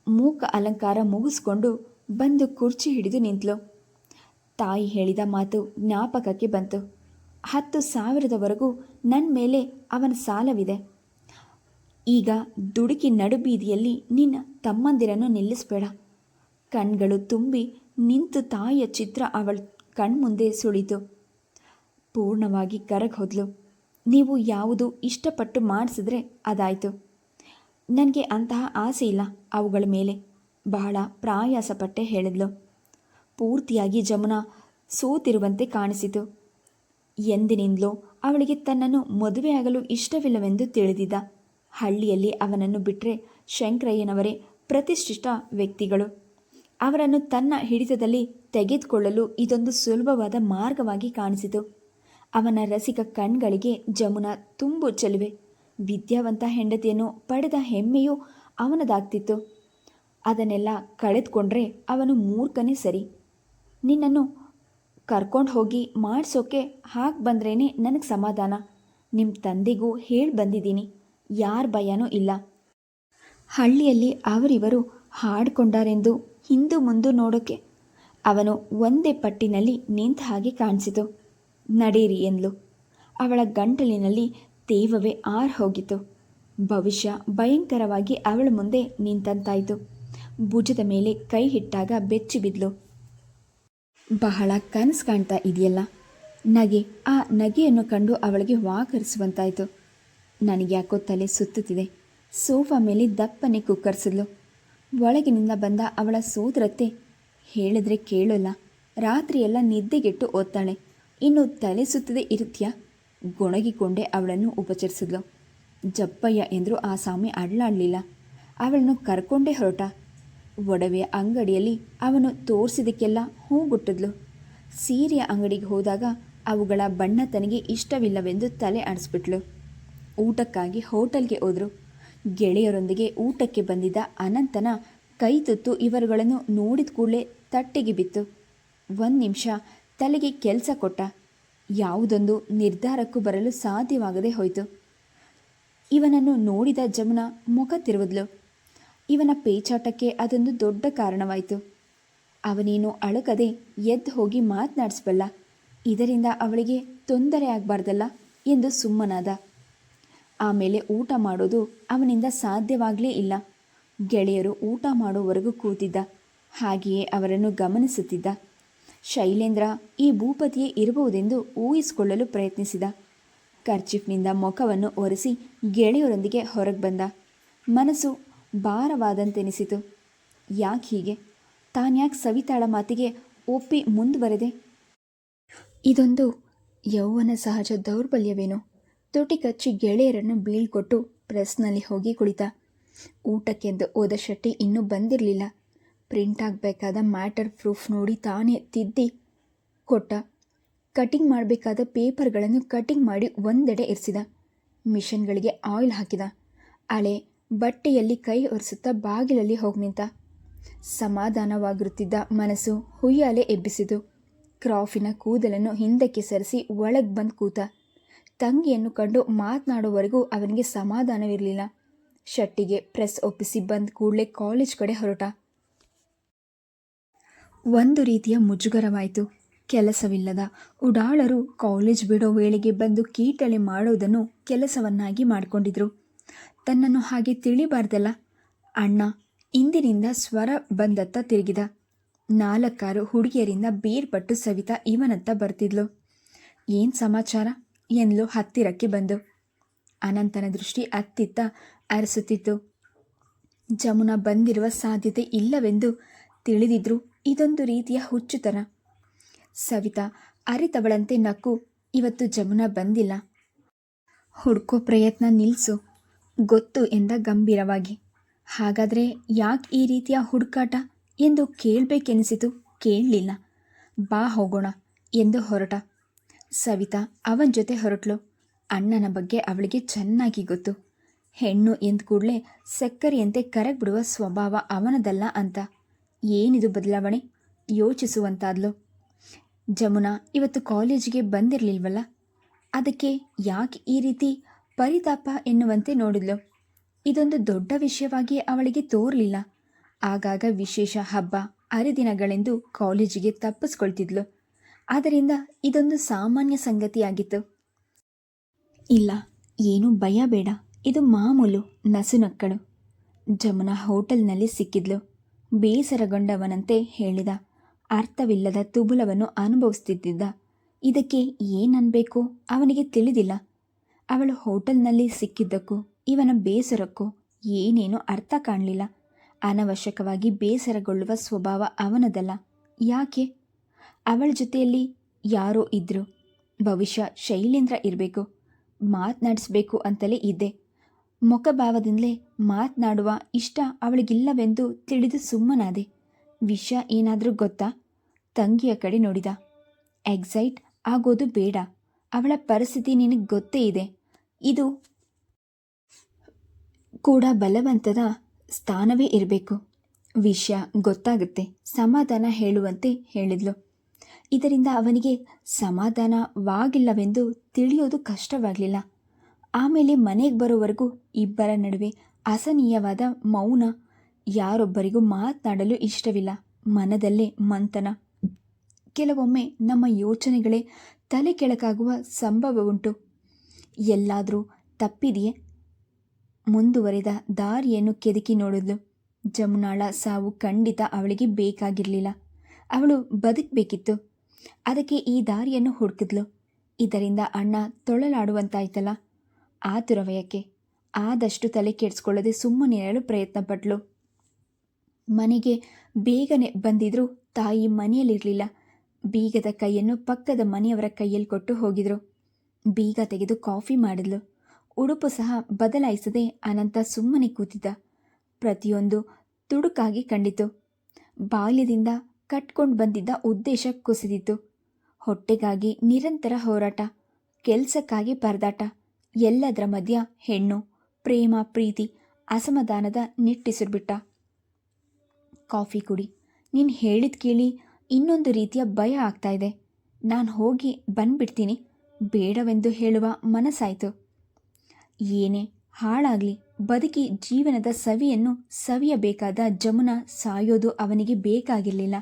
ಮೂಕ ಅಲಂಕಾರ ಮುಗಿಸ್ಕೊಂಡು ಬಂದು ಕುರ್ಚಿ ಹಿಡಿದು ನಿಂತಳು. ತಾಯಿ ಹೇಳಿದ ಮಾತು ಜ್ಞಾಪಕಕ್ಕೆ ಬಂತು. 10,000ವರೆಗೂ ನನ್ನ ಮೇಲೆ ಅವನ ಸಾಲವಿದೆ. ಈಗ ದುಡುಕಿ ನಡುಬೀದಿಯಲ್ಲಿ ನಿನ್ನ ತಮ್ಮಂದಿರನ್ನು ನಿಲ್ಲಿಸಬೇಡ. ಕಣ್ಗಳು ತುಂಬಿ ನಿಂತು ತಾಯಿಯ ಚಿತ್ರ ಅವಳ ಕಣ್ಮುಂದೆ ಸುಳಿತು. ಪೂರ್ಣವಾಗಿ ಕರಗೋದ್ಲು. ನೀವು ಯಾವುದು ಇಷ್ಟಪಟ್ಟು ಮಾಡಿಸಿದ್ರೆ ಅದಾಯಿತು. ನನಗೆ ಅಂತಹ ಆಸೆ ಇಲ್ಲ ಅವುಗಳ ಮೇಲೆ. ಬಹಳ ಪ್ರಯಾಸಪಟ್ಟೆ ಹೇಳಿದ್ಲು. ಪೂರ್ತಿಯಾಗಿ ಜಮುನಾ ಸೋತಿರುವಂತೆ ಕಾಣಿಸಿತು. ಎಂದಿನಿಂದಲೋ ಅವಳಿಗೆ ತನ್ನನ್ನು ಮದುವೆಯಾಗಲು ಇಷ್ಟವಿಲ್ಲವೆಂದು ತಿಳಿದಿದ್ದ. ಹಳ್ಳಿಯಲ್ಲಿ ಅವನನ್ನು ಬಿಟ್ಟರೆ ಶಂಕರಯ್ಯನವರೇ ಪ್ರತಿಷ್ಠಿತ ವ್ಯಕ್ತಿಗಳು. ಅವರನ್ನು ತನ್ನ ಹಿಡಿತದಲ್ಲಿ ತೆಗೆದುಕೊಳ್ಳಲು ಇದೊಂದು ಸುಲಭವಾದ ಮಾರ್ಗವಾಗಿ ಕಾಣಿಸಿತು. ಅವನ ರಸಿಕ ಕಣ್ಗಳಿಗೆ ಜಮುನಾ ತುಂಬು ಚೆಲುವೆ. ವಿದ್ಯಾವಂತ ಹೆಂಡತಿಯನ್ನು ಪಡೆದ ಹೆಮ್ಮೆಯೂ ಅವನದಾಗ್ತಿತ್ತು. ಅದನ್ನೆಲ್ಲ ಕಳೆದುಕೊಂಡ್ರೆ ಅವನು ಮೂರ್ಖನೇ ಸರಿ. ನಿನ್ನನ್ನು ಕರ್ಕೊಂಡು ಹೋಗಿ ಮಾಡಿಸೋಕೆ ಹಾಗೆ ಬಂದ್ರೇ ನನಗೆ ಸಮಾಧಾನ. ನಿಮ್ಮ ತಂದೆಗೂ ಹೇಳಿ ಬಂದಿದ್ದೀನಿ, ಯಾರ ಭಯನೂ ಇಲ್ಲ. ಹಳ್ಳಿಯಲ್ಲಿ ಅವರಿವರು ಹಾಡ್ಕೊಂಡಾರೆಂದು ಹಿಂದು ಮುಂದು ನೋಡೋಕ್ಕೆ ಅವನು ಒಂದೇ ಪಟ್ಟಿನಲ್ಲಿ ನಿಂತ ಹಾಗೆ ಕಾಣಿಸಿತು. ನಡೀರಿ ಎಂದ್ಲು. ಅವಳ ಗಂಟಲಿನಲ್ಲಿ ತೇವವೇ ಹೋಗಿತು. ಭವಿಷ್ಯ ಭಯಂಕರವಾಗಿ ಅವಳ ಮುಂದೆ ನಿಂತಂತಾಯಿತು. ಭುಜದ ಮೇಲೆ ಕೈ ಇಟ್ಟಾಗ ಬೆಚ್ಚಿ ಬಿದ್ಲು. ಬಹಳ ಕನಸು ಕಾಣ್ತಾ ಇದೆಯಲ್ಲ. ನಗೆ, ಆ ನಗೆಯನ್ನು ಕಂಡು ಅವಳಿಗೆ ವಾಕರಿಸುವಂತಾಯಿತು. ನನಗ್ಯಾಕೋ ತಲೆ ಸುತ್ತುತ್ತಿದೆ. ಸೋಫಾ ಮೇಲೆ ದಪ್ಪನೆ ಕುಕ್ಕರಿಸಿದ್ಲು. ಒಳಗಿನಿಂದ ಬಂದ ಅವಳ ಸೋದರತ್ತೆ ಹೇಳಿದ್ರೆ ಕೇಳೋಲ್ಲ, ರಾತ್ರಿಯೆಲ್ಲ ನಿದ್ದೆಗೆಟ್ಟು ಓದ್ತಾಳೆ, ಇನ್ನು ತಲೆ ಸುತ್ತದೆ ಇರುತ್ಯಾ? ಗೊಣಗಿಕೊಂಡೆ ಅವಳನ್ನು ಉಪಚರಿಸಿದ್ಲು. ಜಪ್ಪಯ್ಯ ಎಂದರೂ ಆ ಸ್ವಾಮಿ ಅಡ್ಲಾಡಲಿಲ್ಲ. ಅವಳನ್ನು ಕರ್ಕೊಂಡೇ ಹೊರಟ. ಒಡವೆಯ ಅಂಗಡಿಯಲ್ಲಿ ಅವನು ತೋರಿಸಿದಕ್ಕೆಲ್ಲ ಹೂಗುಟ್ಟಿದ್ಲು. ಸೀರೆಯ ಅಂಗಡಿಗೆ ಹೋದಾಗ ಅವುಗಳ ಬಣ್ಣ ತನಗೆ ಇಷ್ಟವಿಲ್ಲವೆಂದು ತಲೆ ಆಡಿಸ್ಬಿಟ್ಲು. ಊಟಕ್ಕಾಗಿ ಹೋಟೆಲ್ಗೆ ಹೋದರು. ಗೆಳೆಯರೊಂದಿಗೆ ಊಟಕ್ಕೆ ಬಂದಿದ್ದ ಅನಂತನ ಕೈ ತುತ್ತು ಇವರುಗಳನ್ನು ನೋಡಿದ ಕೂಡಲೇ ತಟ್ಟೆಗೆ ಬಿತ್ತು. 1 ನಿಮಿಷ ತಲೆಗೆ ಕೆಲಸ ಕೊಟ್ಟ. ಯಾವುದೊಂದು ನಿರ್ಧಾರಕ್ಕೂ ಬರಲು ಸಾಧ್ಯವಾಗದೆ ಹೋಯಿತು. ಇವನನ್ನು ನೋಡಿದ ಜಮುನಾ ಮುಖ ತಿರುವಿದ್ಲು. ಇವನ ಪೇಚಾಟಕ್ಕೆ ಅದೊಂದು ದೊಡ್ಡ ಕಾರಣವಾಯಿತು. ಅವನೇನು ಅಳುಕದೆ ಎದ್ದು ಹೋಗಿ ಮಾತನಾಡಿಸ್ಬಲ್ಲ, ಇದರಿಂದ ಅವಳಿಗೆ ತೊಂದರೆ ಆಗಬಾರ್ದಲ್ಲ ಎಂದು ಸುಮ್ಮನಾದ. ಆಮೇಲೆ ಊಟ ಮಾಡೋದು ಅವನಿಂದ ಸಾಧ್ಯವಾಗಲೇ ಇಲ್ಲ. ಗೆಳೆಯರು ಊಟ ಮಾಡೋವರೆಗೂ ಕೂತಿದ್ದ. ಹಾಗೆಯೇ ಅವರನ್ನು ಗಮನಿಸುತ್ತಿದ್ದ. ಶೈಲೇಂದ್ರ ಈ ಭೂಪತಿಯೇ ಇರಬಹುದೆಂದು ಊಹಿಸಿಕೊಳ್ಳಲು ಪ್ರಯತ್ನಿಸಿದ. ಕರ್ಚಿಫ್ನಿಂದ ಮುಖವನ್ನು ಒರೆಸಿ ಗೆಳೆಯರೊಂದಿಗೆ ಹೊರಗೆ ಬಂದ. ಮನಸ್ಸು ಭಾರವಾದಂತೆನಿಸಿತು. ಯಾಕೆ ಹೀಗೆ? ತಾನ್ಯಾಕೆ ಸವಿತಾಳ ಮಾತಿಗೆ ಒಪ್ಪಿ ಮುಂದುವರೆದೆ? ಇದೊಂದು ಯೌವನ ಸಹಜ ದೌರ್ಬಲ್ಯವೇನೋ? ತುಟಿ ಕಚ್ಚಿ ಗೆಳೆಯರನ್ನು ಬೀಳ್ಕೊಟ್ಟು ಪ್ರೆಸ್ನಲ್ಲಿ ಹೋಗಿ ಕುಳಿತ. ಊಟಕ್ಕೆಂದು ಹೋದ ಶೆಟ್ಟಿ ಇನ್ನೂ ಬಂದಿರಲಿಲ್ಲ. ಪ್ರಿಂಟ್ ಆಗಬೇಕಾದ ಮ್ಯಾಟರ್ ಪ್ರೂಫ್ ನೋಡಿ ತಾನೇ ತಿದ್ದಿ ಕೊಟ್ಟ. ಕಟಿಂಗ್ ಮಾಡಬೇಕಾದ ಪೇಪರ್ಗಳನ್ನು ಕಟಿಂಗ್ ಮಾಡಿ ಒಂದೆಡೆ ಇರಿಸಿದ. ಮಿಷನ್ಗಳಿಗೆ ಆಯಿಲ್ ಹಾಕಿದ. ಹಳೆ ಬಟ್ಟೆಯಲ್ಲಿ ಕೈ ಒರೆಸುತ್ತಾ ಬಾಗಿಲಲ್ಲಿ ಹೋಗಿ ನಿಂತ. ಸಮಾಧಾನವಾಗಿರುತ್ತಿದ್ದ ಮನಸ್ಸು ಹುಯ್ಯಾಲೆ ಎಬ್ಬಿಸಿತು. ಕ್ರಾಫಿನ ಕೂದಲನ್ನು ಹಿಂದಕ್ಕೆ ಸರಿಸಿ ಒಳಗೆ ಬಂದು ಕೂತ. ತಂಗಿಯನ್ನು ಕಂಡು ಮಾತನಾಡುವವರೆಗೂ ಅವನಿಗೆ ಸಮಾಧಾನವಿರಲಿಲ್ಲ. ಶೆಟ್ಟಿಗೆ ಪ್ರೆಸ್ ಒಪ್ಪಿಸಿ ಬಂದ ಕೂಡಲೇ ಕಾಲೇಜ್ ಕಡೆ ಹೊರಟ. ಒಂದು ರೀತಿಯ ಮುಜುಗರವಾಯಿತು. ಕೆಲಸವಿಲ್ಲದ ಉಡಾಳರು ಕಾಲೇಜ್ ಬಿಡೋ ವೇಳೆಗೆ ಬಂದು ಕೀಟಲೆ ಮಾಡೋದನ್ನು ಕೆಲಸವನ್ನಾಗಿ ಮಾಡಿಕೊಂಡಿದ್ರು. ತನ್ನನ್ನು ಹಾಗೆ ತಿಳಿಬಾರ್ದಲ್ಲ. ಅಣ್ಣ ಇಂದಿನಿಂದ ಸ್ವರ ಬಂದತ್ತ ತಿರುಗಿದ. 4-6 ಹುಡುಗಿಯರಿಂದ ಬೇರ್ಪಟ್ಟು ಸವಿತಾ ಇವನತ್ತ ಬರ್ತಿದ್ಲು. ಏನು ಸಮಾಚಾರ ಎನ್ಲು ಹತ್ತಿರಕ್ಕೆ ಬಂದು. ಅನಂತನ ದೃಷ್ಟಿ ಅತ್ತಿತ್ತ ಅರಸುತ್ತಿತ್ತು. ಜಮುನಾ ಬಂದಿರುವ ಸಾಧ್ಯತೆ ಇಲ್ಲವೆಂದು ತಿಳಿದಿದ್ರು ಇದೊಂದು ರೀತಿಯ ಹುಚ್ಚುತನ. ಸವಿತಾ ಅರಿತವಳಂತೆ ನಕ್ಕು, ಇವತ್ತು ಜಮುನಾ ಬಂದಿಲ್ಲ, ಹುಡ್ಕೋ ಪ್ರಯತ್ನ ನಿಲ್ಲಿಸು, ಗೊತ್ತು ಎಂದ ಗಂಭೀರವಾಗಿ. ಹಾಗಾದರೆ ಯಾಕೆ ಈ ರೀತಿಯ ಹುಡುಕಾಟ ಎಂದು ಕೇಳಬೇಕೆನಿಸಿತು. ಕೇಳಲಿಲ್ಲ. ಬಾ ಹೋಗೋಣ ಎಂದು ಹೊರಟ. ಸವಿತಾ ಅವನ ಜೊತೆ ಹೊರಟ್ಲು. ಅಣ್ಣನ ಬಗ್ಗೆ ಅವಳಿಗೆ ಚೆನ್ನಾಗಿ ಗೊತ್ತು. ಹೆಣ್ಣು ಎಂದ ಕೂಡಲೇ ಸಕ್ಕರೆಯಂತೆ ಕರಗ್ಬಿಡುವ ಸ್ವಭಾವ ಅವನದಲ್ಲ ಅಂತ. ಏನಿದು ಬದಲಾವಣೆ ಯೋಚಿಸುವಂತಾದ್ಲು. ಜಮುನಾ ಇವತ್ತು ಕಾಲೇಜಿಗೆ ಬಂದಿರಲಿಲ್ವಲ್ಲ, ಅದಕ್ಕೆ ಯಾಕೆ ಈ ರೀತಿ ಪರಿತಾಪ ಎನ್ನುವಂತೆ ನೋಡಿದ್ಲು. ಇದೊಂದು ದೊಡ್ಡ ವಿಷಯವಾಗಿ ಅವಳಿಗೆ ತೋರಲಿಲ್ಲ. ಆಗಾಗ ವಿಶೇಷ ಹಬ್ಬ ಹರಿದಿನಗಳೆಂದು ಕಾಲೇಜಿಗೆ ತಪ್ಪಿಸ್ಕೊಳ್ತಿದ್ಲು. ಆದ್ದರಿಂದ ಇದೊಂದು ಸಾಮಾನ್ಯ ಸಂಗತಿಯಾಗಿತ್ತು. ಇಲ್ಲ, ಏನೂ ಭಯ ಬೇಡ, ಇದು ಮಾಮೂಲು ನಸುನಕ್ಕಳು. ಜಮುನಾ ಹೋಟೆಲ್ನಲ್ಲಿ ಸಿಕ್ಕಿದ್ಲು. ಬೇಸರಗೊಂಡವನಂತೆ ಹೇಳಿದ. ಅರ್ಥವಿಲ್ಲದ ತುಬುಲವನ್ನು ಅನುಭವಿಸ್ತಿದ್ದ. ಇದಕ್ಕೆ ಏನನ್ಬೇಕೋ ಅವನಿಗೆ ತಿಳಿದಿಲ್ಲ. ಅವಳು ಹೋಟೆಲ್ನಲ್ಲಿ ಸಿಕ್ಕಿದ್ದಕ್ಕೂ ಇವನ ಬೇಸರಕ್ಕೂ ಏನೇನೋ ಅರ್ಥ ಕಾಣಲಿಲ್ಲ. ಅನವಶ್ಯಕವಾಗಿ ಬೇಸರಗೊಳ್ಳುವ ಸ್ವಭಾವ ಅವನದಲ್ಲ. ಯಾಕೆ? ಅವಳ ಜೊತೆಯಲ್ಲಿ ಯಾರೋ ಇದ್ದರು. ಬಹುಶಃ ಶೈಲೇಂದ್ರ ಇರಬೇಕು. ಮಾತನಾಡಿಸ್ಬೇಕು ಅಂತಲೇ ಇದ್ದೆ. ಮುಖಭಾವದಿಂದಲೇ ಮಾತನಾಡುವ ಇಷ್ಟ ಅವಳಿಗಿಲ್ಲವೆಂದು ತಿಳಿದು ಸುಮ್ಮನಾದೆ. ವಿಷಯ ಏನಾದರೂ ಗೊತ್ತಾ? ತಂಗಿಯ ಕಡೆ ನೋಡಿದ. ಎಕ್ಸೈಟ್ ಆಗೋದು ಬೇಡ. ಅವಳ ಪರಿಸ್ಥಿತಿ ನಿನಗೆ ಗೊತ್ತೇ ಇದೆ. ಇದು ಕೂಡ ಬಲವಂತದ ಸ್ಥಾನವೇ ಇರಬೇಕು. ವಿಷಯ ಗೊತ್ತಾಗುತ್ತೆ, ಸಮಾಧಾನ ಹೇಳುವಂತೆ ಹೇಳಿದ್ಲು. ಇದರಿಂದ ಅವನಿಗೆ ಸಮಾಧಾನವಾಗಿಲ್ಲವೆಂದು ತಿಳಿಯೋದು ಕಷ್ಟವಾಗಲಿಲ್ಲ. ಆಮೇಲೆ ಮನೆಗೆ ಬರೋವರೆಗೂ ಇಬ್ಬರ ನಡುವೆ ಅಸಹನೀಯವಾದ ಮೌನ. ಯಾರೊಬ್ಬರಿಗೂ ಮಾತನಾಡಲು ಇಷ್ಟವಿಲ್ಲ. ಮನದಲ್ಲೇ ಮಂಥನ. ಕೆಲವೊಮ್ಮೆ ನಮ್ಮ ಯೋಚನೆಗಳೇ ತಲೆ ಕೆಳಕಾಗುವ ಸಂಭವವುಂಟು. ಎಲ್ಲಾದರೂ ತಪ್ಪಿದೆಯೇ? ಮುಂದುವರೆದ ದಾರಿಯನ್ನು ಕೆದಕಿ ನೋಡಿದ್ಲು. ಜಮುನಾಳ ಸಾವು ಖಂಡಿತ ಅವಳಿಗೆ ಬೇಕಾಗಿರಲಿಲ್ಲ. ಅವಳು ಬದುಕಬೇಕಿತ್ತು. ಅದಕ್ಕೆ ಈ ದಾರಿಯನ್ನು ಹುಡುಕಿದ್ಲು. ಇದರಿಂದ ಅಣ್ಣ ತೊಳಲಾಡುವಂತಾಯ್ತಲ್ಲ. ಆತುರವಯಕ್ಕೆ ಆದಷ್ಟು ತಲೆ ಕೆಡಿಸ್ಕೊಳ್ಳದೆ ಸುಮ್ಮನಿರಲು ಪ್ರಯತ್ನ ಪಟ್ಲು. ಮನೆಗೆ ಬೇಗನೆ ಬಂದಿದ್ರೂ ತಾಯಿ ಮನೆಯಲ್ಲಿರಲಿಲ್ಲ. ಬೀಗದ ಕೈಯನ್ನು ಪಕ್ಕದ ಮನೆಯವರ ಕೈಯಲ್ಲಿ ಕೊಟ್ಟು ಹೋಗಿದ್ರು. ಬೀಗ ತೆಗೆದು ಕಾಫಿ ಮಾಡಿದ್ಲು. ಉಡುಪು ಸಹ ಬದಲಾಯಿಸದೆ ಅನಂತ ಸುಮ್ಮನೆ ಕೂತಿದ್ದ. ಪ್ರತಿಯೊಂದು ತುಡುಕಾಗಿ ಕಂಡಿತು. ಬಾಲ್ಯದಿಂದ ಕಟ್ಕೊಂಡು ಬಂದಿದ್ದ ಉದ್ದೇಶ ಕುಸಿದಿತ್ತು. ಹೊಟ್ಟೆಗಾಗಿ ನಿರಂತರ ಹೋರಾಟ, ಕೆಲಸಕ್ಕಾಗಿ ಪರದಾಟ, ಎಲ್ಲದರ ಮಧ್ಯ ಹೆಣ್ಣು, ಪ್ರೇಮ, ಪ್ರೀತಿ, ಅಸಮಾಧಾನದ ನಿಟ್ಟಿಸಿರ್ಬಿಟ್ಟ. ಕಾಫಿ ಕುಡಿ. ನೀನು ಹೇಳಿದ ಕೇಳಿ ಇನ್ನೊಂದು ರೀತಿಯ ಭಯ ಆಗ್ತಾ ಇದೆ. ನಾನು ಹೋಗಿ ಬಂದ್ಬಿಡ್ತೀನಿ ಬೇಡವೆಂದು ಹೇಳುವ ಮನಸ್ಸಾಯಿತು. ಏನೇ ಹಾಳಾಗಲಿ, ಬದುಕಿ ಜೀವನದ ಸವಿಯನ್ನು ಸವಿಯಬೇಕಾದ ಜಮುನಾ ಸಾಯೋದು ಅವನಿಗೆ ಬೇಕಾಗಿರಲಿಲ್ಲ.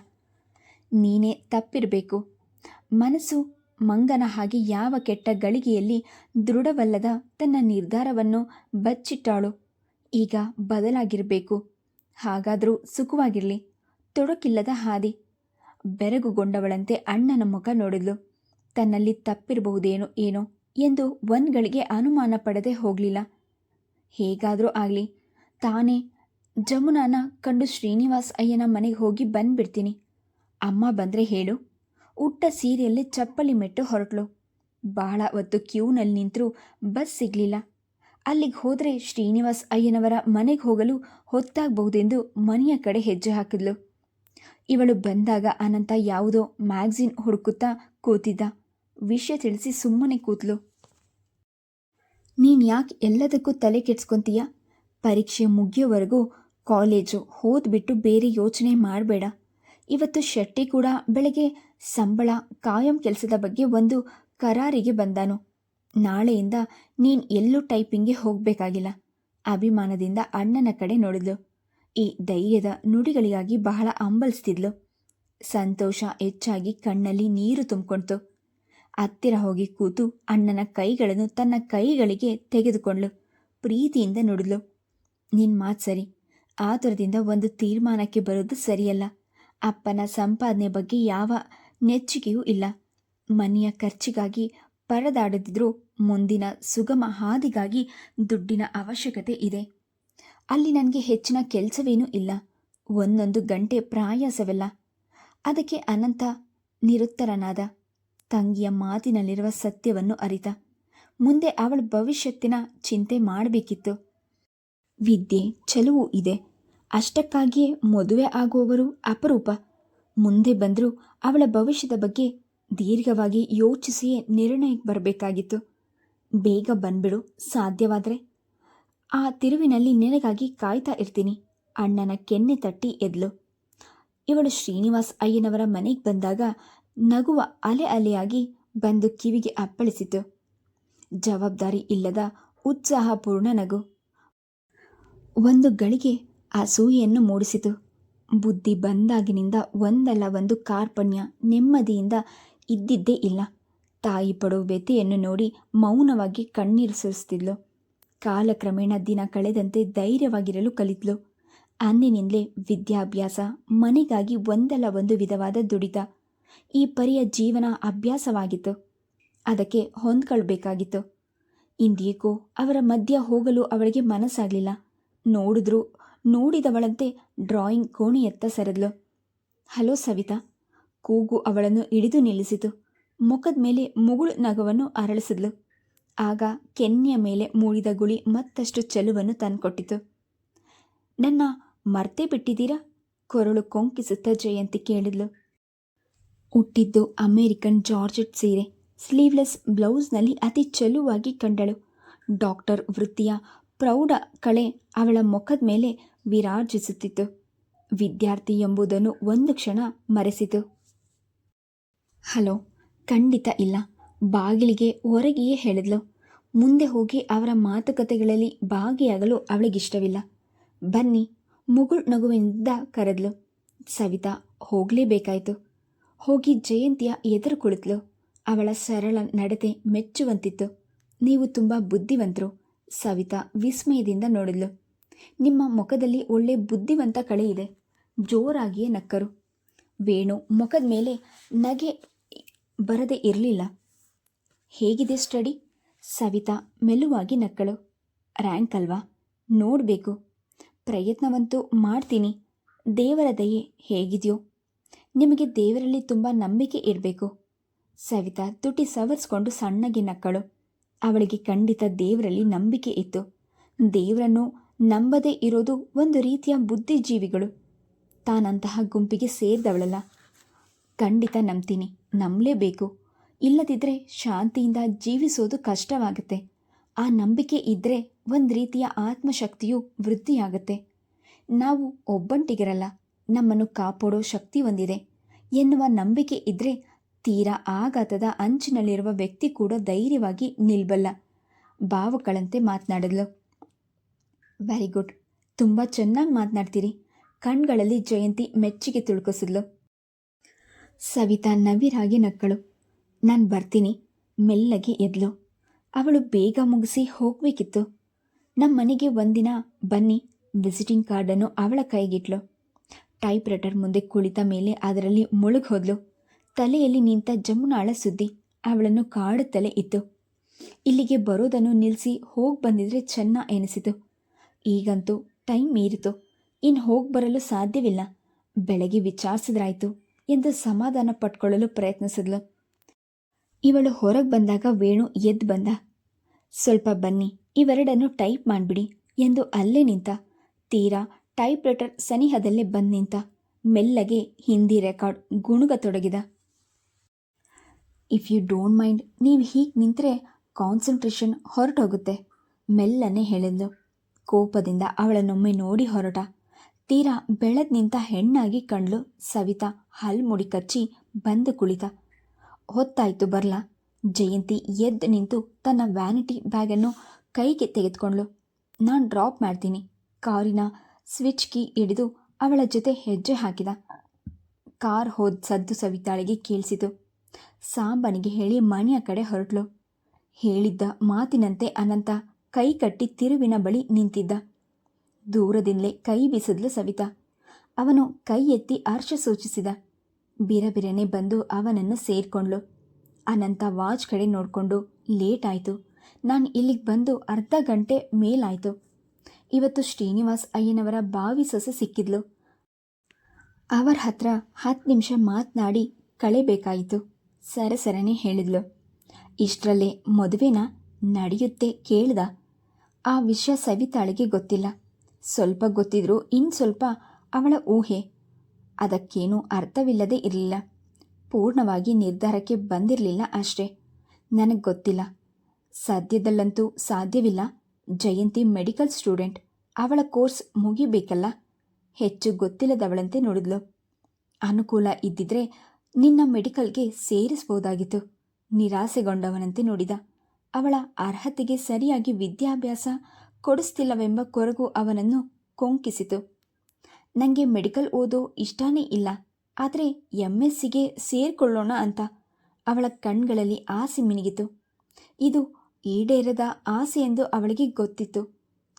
ನೀನೇ ತಪ್ಪಿರಬೇಕು. ಮನಸ್ಸು ಮಂಗನ ಹಾಗೆ ಯಾವ ಕೆಟ್ಟ ಗಳಿಗೆಯಲ್ಲಿ ದೃಢವಲ್ಲದ ತನ್ನ ನಿರ್ಧಾರವನ್ನು ಬಚ್ಚಿಟ್ಟಾಳು. ಈಗ ಬದಲಾಗಿರಬೇಕು. ಹಾಗಾದರೂ ಸುಖವಾಗಿರಲಿ. ತೊಡಕಿಲ್ಲದ ಹಾದಿ. ಬೆರಗುಗೊಂಡವಳಂತೆ ಅಣ್ಣನ ಮುಖ ನೋಡಿದ್ಲು. ತನ್ನಲ್ಲಿ ತಪ್ಪಿರಬಹುದೇನೋ ಏನೋ ಎಂದು ಒಂದ್ಗಳಿಗೆ ಅನುಮಾನ ಪಡದೆ ಹೋಗಲಿಲ್ಲ. ಹೇಗಾದರೂ ಆಗಲಿ ತಾನೇ ಜಮುನಾನ ಕಂಡು ಶ್ರೀನಿವಾಸ್ ಅಯ್ಯನ ಮನೆಗೆ ಹೋಗಿ ಬಂದ್ಬಿಡ್ತೀನಿ. ಅಮ್ಮ ಬಂದರೆ ಹೇಳು. ಉಟ್ಟ ಸೀರೆಯಲ್ಲೇ ಚಪ್ಪಲಿ ಮೆಟ್ಟು ಹೊರಟ್ಲು. ಬಹಳ ಹೊತ್ತು ಕ್ಯೂನಲ್ಲಿ ನಿಂತರೂ ಬಸ್ ಸಿಗಲಿಲ್ಲ. ಅಲ್ಲಿಗೆ ಹೋದರೆ ಶ್ರೀನಿವಾಸ್ ಅಯ್ಯನವರ ಮನೆಗೆ ಹೋಗಲು ಹೊತ್ತಾಗಬಹುದೆಂದು ಮನೆಯ ಕಡೆ ಹೆಜ್ಜೆ ಹಾಕಿದ್ಲು. ಇವಳು ಬಂದಾಗ ಅನಂತ ಯಾವುದೋ ಮ್ಯಾಗ್ಝಿನ್ ಹುಡುಕುತ್ತಾ ಕೂತಿದ್ದ. ವಿಷಯ ತಿಳಿಸಿ ಸುಮ್ಮನೆ ಕೂತ್ಲು. ನೀನು ಯಾಕೆ ಎಲ್ಲದಕ್ಕೂ ತಲೆ ಕೆಡ್ಸ್ಕೊತೀಯ? ಪರೀಕ್ಷೆ ಮುಗಿಯೋವರೆಗೂ ಕಾಲೇಜು ಓದ್ಬಿಟ್ಟು ಬೇರೆ ಯೋಚನೆ ಮಾಡಬೇಡ. ಇವತ್ತು ಶೆಟ್ಟಿ ಕೂಡ ಬೆಳಗ್ಗೆ ಸಂಬಳ ಕಾಯಂ ಕೆಲಸದ ಬಗ್ಗೆ ಒಂದು ಕರಾರಿಗೆ ಬಂದಾನು. ನಾಳೆಯಿಂದ ನೀನು ಎಲ್ಲೂ ಟೈಪಿಂಗ್ಗೆ ಹೋಗಬೇಕಾಗಿಲ್ಲ. ಅಭಿಮಾನದಿಂದ ಅಣ್ಣನ ಕಡೆ ನೋಡಿದ್ಲು. ಈ ಧೈರ್ಯದ ನುಡಿಗಳಿಗಾಗಿ ಬಹಳ ಹಂಬಲಿಸ್ತಿದ್ಲು. ಸಂತೋಷ ಹೆಚ್ಚಾಗಿ ಕಣ್ಣಲ್ಲಿ ನೀರು ತುಂಬಿಕೊಳ್ತು. ಹತ್ತಿರ ಹೋಗಿ ಕೂತು ಅಣ್ಣನ ಕೈಗಳನ್ನು ತನ್ನ ಕೈಗಳಿಗೆ ತೆಗೆದುಕೊಂಡ್ಳು. ಪ್ರೀತಿಯಿಂದ ನುಡಿದ್ಲು. ನಿನ್ನ ಮಾತು ಸರಿ. ಆತುರದಿಂದ ಒಂದು ತೀರ್ಮಾನಕ್ಕೆ ಬರೋದು ಸರಿಯಲ್ಲ. ಅಪ್ಪನ ಸಂಪಾದನೆ ಬಗ್ಗೆ ಯಾವ ನೆಚ್ಚಿಗೆಯೂ ಇಲ್ಲ. ಮನೆಯ ಖರ್ಚಿಗಾಗಿ ಪರದಾಡದಿದ್ರೂ ಮುಂದಿನ ಸುಗಮ ಹಾದಿಗಾಗಿ ದುಡ್ಡಿನ ಅವಶ್ಯಕತೆ ಇದೆ. ಅಲ್ಲಿ ನನಗೆ ಹೆಚ್ಚಿನ ಕೆಲಸವೇನೂ ಇಲ್ಲ. ಒಂದೊಂದು ಗಂಟೆ ಪ್ರಯಾಸವಿಲ್ಲ. ಅದಕ್ಕೆ ಅನಂತ ನಿರುತ್ತರನಾದ. ತಂಗಿಯ ಮಾತಿನಲ್ಲಿರುವ ಸತ್ಯವನ್ನು ಅರಿತ. ಮುಂದೆ ಅವಳ ಭವಿಷ್ಯತ್ತಿನ ಚಿಂತೆ ಮಾಡಬೇಕಿತ್ತು. ವಿದ್ಯೆ ಚೆಲುವು ಇದೆ. ಅಷ್ಟಕ್ಕಾಗಿಯೇ ಮದುವೆ ಆಗುವವರು ಅಪರೂಪ. ಮುಂದೆ ಬಂದರೂ ಅವಳ ಭವಿಷ್ಯದ ಬಗ್ಗೆ ದೀರ್ಘವಾಗಿ ಯೋಚಿಸಿಯೇ ನಿರ್ಣಯಕ್ಕೆ ಬರಬೇಕಾಗಿತ್ತು. ಬೇಗ ಬಂದ್ಬಿಡು ಸಾಧ್ಯವಾದರೆ. ಆ ತಿರುವಿನಲ್ಲಿ ನಿನಗಾಗಿ ಕಾಯ್ತಾ ಇರ್ತೀನಿ. ಅಣ್ಣನ ಕೆನ್ನೆ ತಟ್ಟಿ ಎದ್ಲು. ಇವಳು ಶ್ರೀನಿವಾಸ್ ಅಯ್ಯನವರ ಮನೆಗೆ ಬಂದಾಗ ನಗುವ ಅಲೆ ಅಲೆಯಾಗಿ ಬಂದು ಕಿವಿಗೆ ಅಪ್ಪಳಿಸಿತು. ಜವಾಬ್ದಾರಿ ಇಲ್ಲದ ಉತ್ಸಾಹಪೂರ್ಣ ನಗು. ಒಂದು ಗಳಿಗೆ ಅಸೂಯೆಯನ್ನು ಮೂಡಿಸಿತು. ಬುದ್ಧಿ ಬಂದಾಗಿನಿಂದ ಒಂದಲ್ಲ ಒಂದು ಕಾರ್ಪಣ್ಯ ನೆಮ್ಮದಿಯಿಂದ ಇದ್ದಿದ್ದೇ ಇಲ್ಲ. ತಾಯಿ ಪಡೋ ವ್ಯಥೆಯನ್ನು ನೋಡಿ ಮೌನವಾಗಿ ಕಣ್ಣೀರು ಸುರಿಸ್ತಿದ್ಲು. ಕಾಲಕ್ರಮೇಣ ದಿನ ಕಳೆದಂತೆ ಧೈರ್ಯವಾಗಿರಲು ಕಲಿತ್ಲು. ಅಂದಿನಿಂದಲೇ ವಿದ್ಯಾಭ್ಯಾಸ, ಮನೆಗಾಗಿ ಒಂದಲ್ಲ ಒಂದು ವಿಧವಾದ ದುಡಿತ ಈ ಪರಿಯ ಜೀವನ ಅಭ್ಯಾಸವಾಗಿತ್ತು. ಅದಕ್ಕೆ ಹೊಂದ್ಕೊಳ್ಬೇಕಾಗಿತ್ತು. ಇಂದೇಕೋ ಅವರ ಮಧ್ಯ ಹೋಗಲು ಅವಳಿಗೆ ಮನಸ್ಸಾಗಲಿಲ್ಲ. ನೋಡಿದವಳಂತೆ ಡ್ರಾಯಿಂಗ್ ಕೋಣೆಯತ್ತ ಸರಿದ್ಲು. ಹಲೋ ಸವಿತಾ. ಕೂಗು ಅವಳನ್ನು ಹಿಡಿದು ನಿಲ್ಲಿಸಿತು. ಮುಖದ ಮೇಲೆ ಮುಗುಳು ನಗವನ್ನು ಅರಳಿಸಿದ್ಲು. ಆಗ ಕೆನ್ನೆಯ ಮೇಲೆ ಮೂಡಿದ ಗುಳಿ ಮತ್ತಷ್ಟು ಚೆಲುವನ್ನು ತಂದುಕೊಟ್ಟಿತು. ನನ್ನ ಮರ್ತೇ ಬಿಟ್ಟಿದ್ದೀರಾ? ಕೊರಳು ಕೊಂಕಿಸುತ್ತಾ ಜಯಂತಿ ಕೇಳಿದ್ಲು. ಹುಟ್ಟಿದ್ದು ಅಮೇರಿಕನ್ ಜಾರ್ಜೆಟ್ ಸೀರೆ, ಸ್ಲೀವ್ಲೆಸ್ ಬ್ಲೌಸ್ನಲ್ಲಿ ಅತಿ ಚೆಲುವಾಗಿ ಕಂಡಳು. ಡಾಕ್ಟರ್ ವೃತ್ತಿಯ ಪ್ರೌಢ ಕಳೆ ಅವಳ ಮುಖದ ಮೇಲೆ ವಿರಾಜಿಸುತ್ತಿತ್ತು. ವಿದ್ಯಾರ್ಥಿ ಎಂಬುದನ್ನು ಒಂದು ಕ್ಷಣ ಮರೆಸಿತು. ಹಲೋ, ಖಂಡಿತ ಇಲ್ಲ. ಬಾಗಿಲಿಗೆ ಹೊರಗೆಯೇ ಹೇಳಿದ್ಲು. ಮುಂದೆ ಹೋಗಿ ಅವರ ಮಾತುಕತೆಗಳಲ್ಲಿ ಭಾಗಿಯಾಗಲು ಅವಳಿಗಿಷ್ಟವಿಲ್ಲ. ಬನ್ನಿ, ಮುಗುಳ್ ನಗುವಿನಿಂದ ಕರೆದ್ಲು. ಸವಿತಾ ಹೋಗಲೇಬೇಕಾಯಿತು. ಹೋಗಿ ಜಯಂತಿಯ ಎದುರು ಕುಳಿತಳು. ಅವಳ ಸರಳ ನಡತೆ ಮೆಚ್ಚುವಂತಿತ್ತು. ನೀವು ತುಂಬ ಬುದ್ಧಿವಂತರು. ಸವಿತಾ ವಿಸ್ಮಯದಿಂದ ನೋಡಿದ್ಲು. ನಿಮ್ಮ ಮುಖದಲ್ಲಿ ಒಳ್ಳೆ ಬುದ್ಧಿವಂತ ಕಳೆ ಇದೆ. ಜೋರಾಗಿಯೇ ನಕ್ಕರು. ವೇಣು ಮುಖದ ಮೇಲೆ ನಗೆ ಬರದೇ ಇರಲಿಲ್ಲ. ಹೇಗಿದೆ ಸ್ಟಡಿ? ಸವಿತಾ ಮೆಲುವಾಗಿ ನಕ್ಕಳು. ರ್ಯಾಂಕ್ ಅಲ್ವಾ, ನೋಡಬೇಕು. ಪ್ರಯತ್ನವಂತೂ ಮಾಡ್ತೀನಿ. ದೇವರ ದಯೆ ಹೇಗಿದೆಯೋ. ನಿಮಗೆ ದೇವರಲ್ಲಿ ತುಂಬ ನಂಬಿಕೆ ಇರಬೇಕು. ಸವಿತಾ ತುಟಿ ಸವರಿಸ್ಕೊಂಡು ಸಣ್ಣಗೆ ನಕ್ಕಳು. ಅವಳಿಗೆ ಖಂಡಿತ ದೇವರಲ್ಲಿ ನಂಬಿಕೆ ಇತ್ತು. ದೇವರನ್ನು ನಂಬದೇ ಇರೋದು ಒಂದು ರೀತಿಯ ಬುದ್ಧಿಜೀವಿಗಳು. ತಾನಂತಹ ಗುಂಪಿಗೆ ಸೇರಿದವಳಲ್ಲ. ಖಂಡಿತ ನಂಬ್ತೀನಿ, ನಂಬಲೇಬೇಕು. ಇಲ್ಲದಿದ್ದರೆ ಶಾಂತಿಯಿಂದ ಜೀವಿಸೋದು ಕಷ್ಟವಾಗುತ್ತೆ. ಆ ನಂಬಿಕೆ ಇದ್ದರೆ ಒಂದು ರೀತಿಯ ಆತ್ಮಶಕ್ತಿಯು ವೃದ್ಧಿಯಾಗುತ್ತೆ. ನಾವು ಒಬ್ಬಂಟಿಗಿರಲ್ಲ, ನಮ್ಮನ್ನು ಕಾಪಾಡೋ ಶಕ್ತಿ ಹೊಂದಿದೆ ಎನ್ನುವ ನಂಬಿಕೆ ಇದ್ದರೆ ತೀರಾ ಆಘಾತದ ಅಂಚಿನಲ್ಲಿರುವ ವ್ಯಕ್ತಿ ಕೂಡ ಧೈರ್ಯವಾಗಿ ನಿಲ್ಬಲ್ಲ. ಭಾವುಗಳಂತೆ ಮಾತನಾಡಿದ್ಲು. ವೆರಿ ಗುಡ್, ತುಂಬ ಚೆನ್ನಾಗಿ ಮಾತನಾಡ್ತೀರಿ. ಕಣ್ಗಳಲ್ಲಿ ಜಯಂತಿ ಮೆಚ್ಚುಗೆ ತುಳುಕಿಸಿದ್ಲು. ಸವಿತಾ ನವಿರಾಗಿ ನಕ್ಕಳು. ನಾನು ಬರ್ತೀನಿ. ಮೆಲ್ಲಗೆ ಎದ್ಲು. ಅವಳು ಬೇಗ ಮುಗಿಸಿ ಹೋಗಬೇಕಿತ್ತು. ನಮ್ಮ ಮನೆಗೆ ಒಂದಿನ ಬನ್ನಿ. ವಿಸಿಟಿಂಗ್ ಕಾರ್ಡನ್ನು ಅವಳ ಕೈಗಿಟ್ಲು. ಟೈಪ್ ರೈಟರ್ ಮುಂದೆ ಕುಳಿತ ಮೇಲೆ ಅದರಲ್ಲಿ ಮುಳುಗೋದ್ಲು. ತಲೆಯಲ್ಲಿ ನಿಂತ ಜಮುನಾಳ ಸುದ್ದಿ ಅವಳನ್ನು ಕಾಡುತ್ತಲೇ ಇತ್ತು. ಇಲ್ಲಿಗೆ ಬರೋದನ್ನು ನಿಲ್ಲಿಸಿ ಹೋಗಿ ಬಂದಿದ್ರೆ ಚೆನ್ನ ಎನಿಸಿತು. ಈಗಂತೂ ಟೈಮ್ ಮೀರಿತು, ಇನ್ನು ಹೋಗಿ ಬರಲು ಸಾಧ್ಯವಿಲ್ಲ. ಬೆಳಗ್ಗೆ ವಿಚಾರಿಸಿದ್ರಾಯ್ತು ಎಂದು ಸಮಾಧಾನ ಪಟ್ಕೊಳ್ಳಲು ಪ್ರಯತ್ನಿಸಿದ್ಲು. ಇವಳು ಹೊರಗೆ ಬಂದಾಗ ವೇಣು ಎದ್ದು ಬಂದ. ಸ್ವಲ್ಪ ಬನ್ನಿ, ಇವೆರಡನ್ನು ಟೈಪ್ ಮಾಡಿಬಿಡಿ ಎಂದು ಅಲ್ಲೇ ನಿಂತ. ತೀರಾ ಟೈಪ್ ರೈಟರ್ ಸನಿಹದಲ್ಲೇ ಬಂದು ನಿಂತ. ಮೆಲ್ಲಗೆ ಹಿಂದಿ ರೆಕಾರ್ಡ್ ಗುಣುಗತೊಡಗಿದ. ಇಫ್ ಯು ಡೋಂಟ್ ಮೈಂಡ್, ನೀವು ಹೀಗೆ ನಿಂತರೆ ಕಾನ್ಸಂಟ್ರೇಷನ್ ಹೊರಟೋಗುತ್ತೆ, ಮೆಲ್ಲನೆ ಹೇಳಿದ್ಲು. ಕೋಪದಿಂದ ಅವಳನ್ನೊಮ್ಮೆ ನೋಡಿ ಹೊರಟ. ತೀರಾ ಬೆಳೆದು ನಿಂತ ಹೆಣ್ಣಾಗಿ ಕಂಡ್ಲು ಸವಿತಾ. ಹಲ್ಮುಡಿ ಕಚ್ಚಿ ಬಂದು ಕುಳಿತ. ಹೊತ್ತಾಯ್ತು ಬರ್ಲಾ? ಜಯಂತಿ ಎದ್ದು ನಿಂತು ತನ್ನ ವ್ಯಾನಿಟಿ ಬ್ಯಾಗನ್ನು ಕೈಗೆ ತೆಗೆದುಕೊಂಡ್ಳು. ನಾನು ಡ್ರಾಪ್ ಮಾಡ್ತೀನಿ. ಕಾರಿನ ಸ್ವಿಚ್ ಕೀ ಹಿಡಿದು ಅವಳ ಜೊತೆ ಹೆಜ್ಜೆ ಹಾಕಿದ. ಕಾರ್ ಹೋದ ಸದ್ದು ಸವಿತಾಳಿಗೆ ಕೇಳಿಸಿತು. ಸಾಂಬನಿಗೆ ಹೇಳಿ ಮನೆಯ ಕಡೆ ಹೊರಟ್ಲು. ಹೇಳಿದ್ದ ಮಾತಿನಂತೆ ಅನಂತ ಕೈ ಕಟ್ಟಿ ತಿರುವಿನ ಬಳಿ ನಿಂತಿದ್ದ. ದೂರದಿಂದಲೇ ಕೈ ಬೀಸಿದ್ಲು ಸವಿತಾ. ಅವನು ಕೈ ಎತ್ತಿ ಹರ್ಷ ಸೂಚಿಸಿದ. ಬಿರಬಿರನೆ ಬಂದು ಅವನನ್ನು ಸೇರ್ಕೊಂಡ್ಳು. ಅನಂತ ವಾಚ್ ಕಡೆ ನೋಡಿಕೊಂಡು, ಲೇಟ್ ಆಯಿತು, ನಾನು ಇಲ್ಲಿಗೆ ಬಂದು ಅರ್ಧ ಗಂಟೆ ಮೇಲಾಯಿತು. ಇವತ್ತು ಶ್ರೀನಿವಾಸ್ ಅಯ್ಯನವರ ಬಾವಿ ಸೊಸೆ ಸಿಕ್ಕಿದ್ಲು. ಅವರ ಹತ್ರ 10 ನಿಮಿಷ ಮಾತನಾಡಿ ಕಳೆಬೇಕಾಯಿತು. ಸರಸರನೆ ಹೇಳಿದ್ಲು. ಇಷ್ಟರಲ್ಲೇ ಮದುವೆನ ನಡೆಯುತ್ತೆ ಕೇಳ್ದ. ಆ ವಿಷಯ ಸವಿತಾಳಿಗೆ ಗೊತ್ತಿಲ್ಲ. ಸ್ವಲ್ಪ ಗೊತ್ತಿದ್ರೂ ಇನ್ನು ಸ್ವಲ್ಪ ಅವಳ ಊಹೆ. ಅದಕ್ಕೇನೂ ಅರ್ಥವಿಲ್ಲದೆ ಇರಲಿಲ್ಲ. ಪೂರ್ಣವಾಗಿ ನಿರ್ಧಾರಕ್ಕೆ ಬಂದಿರಲಿಲ್ಲ ಅಷ್ಟೇ. ನನಗೆ ಗೊತ್ತಿಲ್ಲ, ಸದ್ಯದಲ್ಲಂತೂ ಸಾಧ್ಯವಿಲ್ಲ. ಜಯಂತಿ ಮೆಡಿಕಲ್ ಸ್ಟೂಡೆಂಟ್, ಅವಳ ಕೋರ್ಸ್ ಮುಗಿಬೇಕಲ್ಲ. ಹೆಚ್ಚು ಗೊತ್ತಿಲ್ಲದವಳಂತೆ ನೋಡಿದ್ಲು. ಅನುಕೂಲ ಇದ್ದಿದ್ರೆ ನಿನ್ನ ಮೆಡಿಕಲ್ಗೆ ಸೇರಿಸ್ಬೋದಾಗಿತ್ತು. ನಿರಾಸೆಗೊಂಡವನಂತೆ ನೋಡಿದ. ಅವಳ ಅರ್ಹತೆಗೆ ಸರಿಯಾಗಿ ವಿದ್ಯಾಭ್ಯಾಸ ಕೊಡಿಸ್ತಿಲ್ಲವೆಂಬ ಕೊರಗು ಅವನನ್ನು ಕೊಂಕಿಸಿತು. ನನಗೆ ಮೆಡಿಕಲ್ ಓದೋ ಇಷ್ಟನೇ ಇಲ್ಲ, ಆದರೆ MSCಗೆ ಸೇರಿಕೊಳ್ಳೋಣ ಅಂತ. ಅವಳ ಕಣ್ಗಳಲ್ಲಿ ಆಸೆ ಮಿನುಗಿತು. ಇದು ಈಡೇರದ ಆಸೆ ಎಂದು ಅವಳಿಗೆ ಗೊತ್ತಿತ್ತು.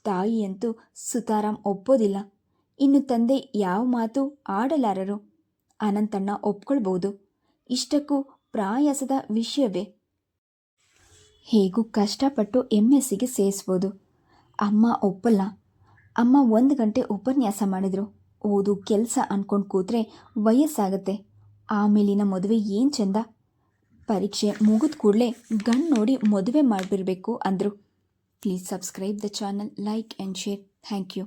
ತಾಯಿಯಂತೂ ಸುತಾರಾಮ್ ಒಪ್ಪೋದಿಲ್ಲ. ಇನ್ನು ತಂದೆ ಯಾವ ಮಾತು ಆಡಲಾರರು. ಅನಂತಣ್ಣ ಒಪ್ಕೊಳ್ಬೋದು. ಇಷ್ಟಕ್ಕೂ ಪ್ರಾಯಾಸದ ವಿಷಯವೇ. ಹೇಗೂ ಕಷ್ಟಪಟ್ಟು MSCಗೆ ಸೇರಿಸ್ಬೋದು. ಅಮ್ಮ ಒಪ್ಪಲ್ಲ. ಅಮ್ಮ 1 ಗಂಟೆ ಉಪನ್ಯಾಸ ಮಾಡಿದ್ರು. ಓದು ಕೆಲಸ ಅಂದ್ಕೊಂಡು ಕೂತ್ರೆ ವಯಸ್ಸಾಗತ್ತೆ. ಆಮೇಲಿನ ಮದುವೆ ಏನು ಚಂದ. ಪರೀಕ್ಷೆ ಮುಗಿದ ಕೂಡಲೇ ಗಂಡು ನೋಡಿ ಮದುವೆ ಮಾಡಿಬಿಡ್ಬೇಕು ಅಂದರು. Please subscribe the channel, like and share. Thank you.